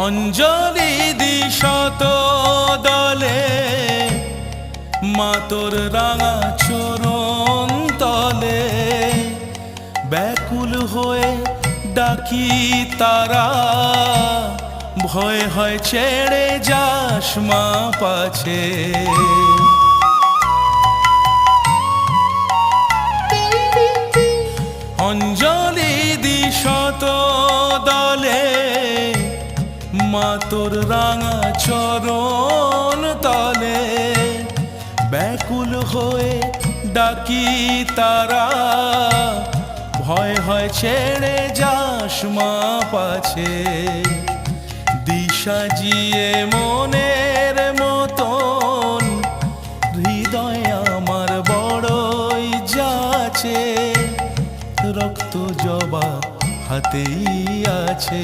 অঞ্জলি দি শত দলে মা তোর রাঙা চরণ তলে ব্যাকুল হয়ে ডাকি তারা ভয় হয় ছেড়ে যাস মা পাছে অঞ্জলি দি শত দলে মা তোর রাঙা চরণ তলে ব্যাকুল হয়ে ডাকি তারা ভয় হয় ছেড়ে যাস মা পাছে দিশা জিয়ে মনের মতন হৃদয় আমার বড়ই যাচ্ছে রক্ত জবা হাতেই আছে।